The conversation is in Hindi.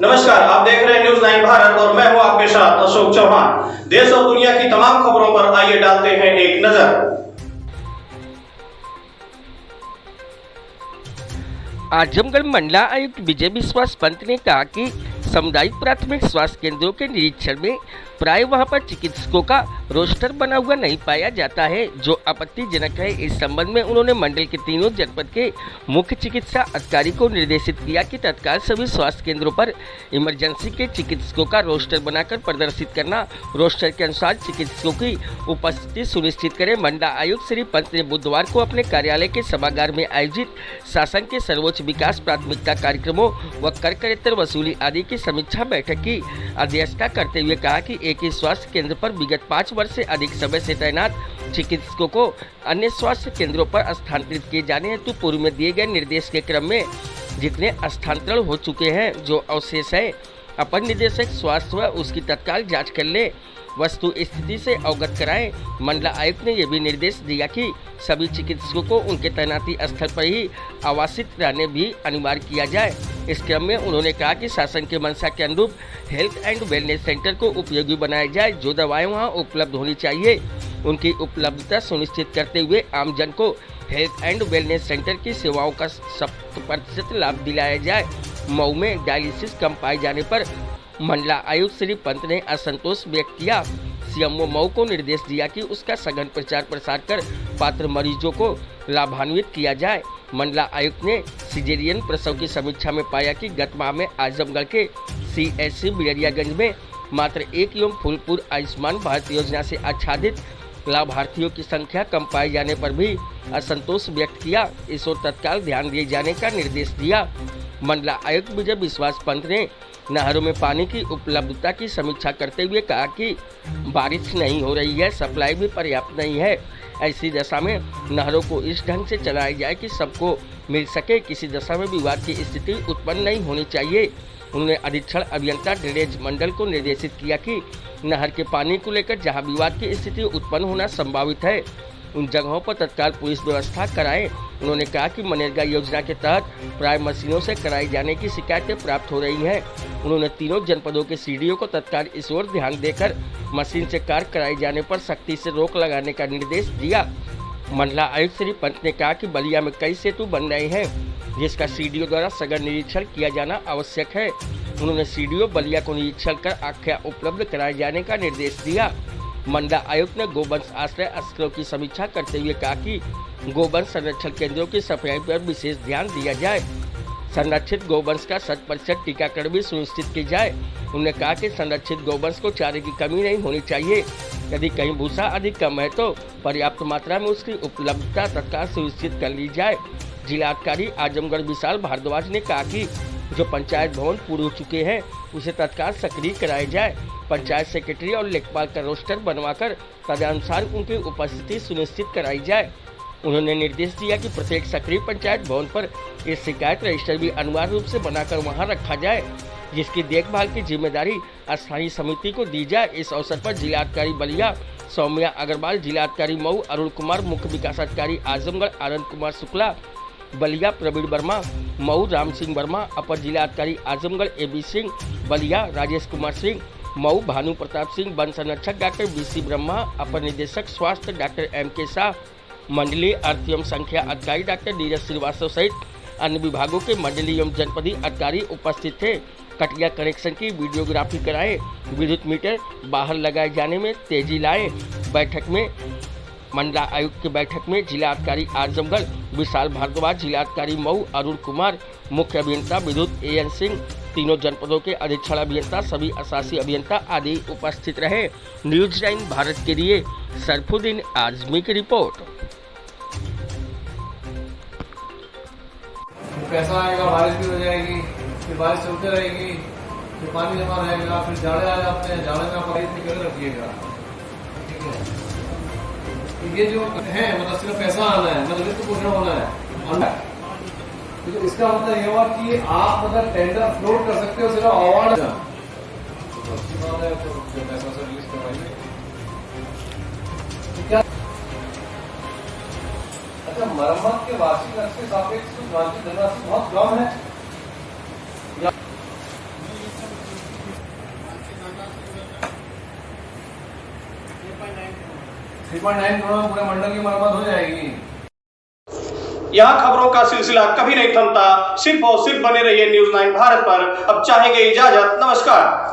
नमस्कार, आप देख रहे हैं न्यूज़ 9 भारत और मैं हूं आपके साथ अशोक चौहान। देश और दुनिया की तमाम खबरों पर आइए डालते हैं एक नजर। आजमगढ़ मंडला आयुक्त विजय विश्वास पंत ने कहा कि सामुदायिक प्राथमिक स्वास्थ्य केंद्रों के निरीक्षण में प्राय वहां पर चिकित्सकों का रोस्टर बना हुआ नहीं पाया जाता है, जो आपत्तिजनक है। इस संबंध में उन्होंने मंडल के तीनों जनपद के मुख्य चिकित्सा अधिकारी को निर्देशित किया कि तत्काल सभी स्वास्थ्य केंद्रों पर इमरजेंसी के चिकित्सकों का रोस्टर बनाकर प्रदर्शित करना, रोस्टर के अनुसार चिकित्सकों की उपस्थिति सुनिश्चित करें। मंडला आयुक्त श्री पंत ने बुधवार को अपने कार्यालय के सभागार में आयोजित शासन के सर्वोच्च विकास प्राथमिकता कार्यक्रमों व कर करेत्तर वसूली आदि की समीक्षा बैठक की अध्यक्षता करते हुए कहा कि एक ही स्वास्थ्य केंद्र पर विगत 5 वर्ष से अधिक समय से तैनात चिकित्सकों को अन्य स्वास्थ्य केंद्रों पर स्थानांतरित किए जाने हेतु पूर्व में दिए गए निर्देश के क्रम में जितने स्थानांतरण हो चुके हैं, जो अवशेष है, अपर निदेशक स्वास्थ्य व उसकी तत्काल जांच कर ले, वस्तु स्थिति से अवगत कराएं। मंडला आयुक्त ने यह भी निर्देश दिया कि सभी चिकित्सकों को उनके तैनाती स्थल पर ही आवासित रहने भी अनिवार्य किया जाए। इस क्रम में उन्होंने कहा कि शासन के मंशा के अनुरूप हेल्थ एंड वेलनेस सेंटर को उपयोगी बनाया जाए। जो दवाएं वहां उपलब्ध होनी चाहिए उनकी उपलब्धता सुनिश्चित करते हुए आमजन को हेल्थ एंड वेलनेस सेंटर की सेवाओं का 100% लाभ दिलाया जाए। मऊ में डायलिसिस कम पाए जाने पर मंडला आयुक्त श्री पंत ने असंतोष व्यक्त किया। सीएमओ मऊ को निर्देश दिया कि उसका सघन प्रचार प्रसार कर पात्र मरीजों को लाभान्वित किया जाए। मंडला आयुक्त ने सिजेरियन प्रसव की समीक्षा में पाया कि गत माह में आजमगढ़ के CHC बिडरियागंज में मात्र 1 एवं फूलपुर आयुष्मान भारत योजना से आच्छादित लाभार्थियों की संख्या कम पाए जाने पर भी असंतोष व्यक्त किया। इस ओर तत्काल ध्यान दिए जाने का निर्देश दिया। मंडला आयुक्त विजय विश्वास पंत ने नहरों में पानी की उपलब्धता की समीक्षा करते हुए कहा कि बारिश नहीं हो रही है, सप्लाई भी पर्याप्त नहीं है। ऐसी दशा में नहरों को इस ढंग से चलाया जाए कि सबको मिल सके। किसी दशा में विवाद की स्थिति उत्पन्न नहीं होनी चाहिए। उन्होंने अधीक्षण अभियंता ड्रेनेज मंडल को निर्देशित किया कि नहर के पानी को लेकर जहां विवाद की स्थिति उत्पन्न होना संभावित है, उन जगहों पर तत्काल पुलिस व्यवस्था कराएं। उन्होंने कहा कि मनरेगा योजना के तहत प्राय मशीनों से कराई जाने की शिकायतें प्राप्त हो रही हैं। उन्होंने तीनों जनपदों के CDO को तत्काल इस ओर ध्यान देकर मशीन से कार्य कराए जाने पर सख्ती से रोक लगाने का निर्देश दिया। मंडला आयुक्त श्री पंत ने कहा कि बलिया में कई सेतु बन रहे हैं, जिसका CDO द्वारा सघन निरीक्षण किया जाना आवश्यक है। उन्होंने CDO बलिया को निरीक्षण कर आख्या उपलब्ध कराए जाने का निर्देश दिया। मंडला आयुक्त ने गोवंश आश्रय स्थलों की समीक्षा करते हुए कहा कि गोवंश संरक्षण केंद्रों की सफाई पर विशेष ध्यान दिया जाए। संरक्षित गोवंश का 100% टीकाकरण भी सुनिश्चित की जाए। उन्होंने कहा कि संरक्षित गोवंश को चारे की कमी नहीं होनी चाहिए। यदि कहीं भूसा अधिक कम है तो पर्याप्त मात्रा में उसकी उपलब्धता तत्काल सुनिश्चित कर ली जाए। जिलाधिकारी आजमगढ़ विशाल भारद्वाज ने कहा कि जो पंचायत भवन पूरे हो चुके हैं उसे तत्काल सक्रिय कराया जाए। पंचायत सेक्रेटरी और लेखपाल का रोस्टर बनवाकर तदनुसार उनकी उपस्थिति सुनिश्चित कराई जाए। उन्होंने निर्देश दिया कि प्रत्येक सक्रिय पंचायत भवन पर एक शिकायत रजिस्टर भी अनिवार्य रूप से बनाकर वहां रखा जाए, जिसकी देखभाल की जिम्मेदारी स्थायी समिति को दी जाए। इस अवसर पर जिलाधिकारी बलिया सौम्या अग्रवाल, जिलाधिकारी मऊ अरुण कुमार, मुख्य विकास अधिकारी आजमगढ़ आनंद कुमार शुक्ला, बलिया प्रवीण वर्मा, मऊ राम सिंह वर्मा, अपर जिलाधिकारी आजमगढ़ AB सिंह, बलिया राजेश कुमार सिंह, मऊ भानु प्रताप सिंह, वन संरक्षक डॉक्टर BC ब्रह्मा, अपर निदेशक स्वास्थ्य डॉक्टर MK शाह, मंडलीय अर्थ एवं संख्या अधिकारी डॉक्टर नीरज श्रीवास्तव सहित अन्य विभागों के मंडलीय एवं जनपदीय अधिकारी उपस्थित थे। कटिया कनेक्शन की वीडियोग्राफी कराए, विद्युत मीटर बाहर लगाए जाने में तेजी लाए। बैठक में मंडला आयुक्त की बैठक में जिलाधिकारी आजमगढ़ विशाल भारद्वाज, जिलाधिकारी मऊ अरुण कुमार, मुख्य अभियंता विद्युत AN सिंह, तीनों जनपदों के अधीक्षण अभियंता, सभी अशासी अभियंता आदि उपस्थित रहे। न्यूज़ 9 भारत के लिए सरफुद्दीन आजमी की रिपोर्ट। पैसा आएगा, बारिश भी हो जाएगी, फिर बारिश चलते रहेगी, फिर पानी जमा रहेगा, फिर जाड़े आ जाते हैं, जाड़े में आप निकल रखिएगा। ठीक है, ये जो है मतलब सिर्फ पैसा आना है, मतलब वित्त पोषण होना है। तो इसका मतलब ये हुआ कि आप मतलब टेंडर फ्लोट कर सकते हो, सिर्फ अवार्ड अच्छी बात है, तो पैसा से रिलीज करवाइए। क्या अच्छा, मरम्मत के वार्षिक लक्ष्य के सापेक्ष वार्षिक धनराशि बहुत कम है। 1.9 करोड़ में पूरे मंडल की मरम्मत हो जाएगी। यहाँ खबरों का सिलसिला कभी नहीं थमता, सिर्फ और सिर्फ बने रहिए न्यूज़ 9 भारत पर। अब चाहेंगे इजाजत, नमस्कार।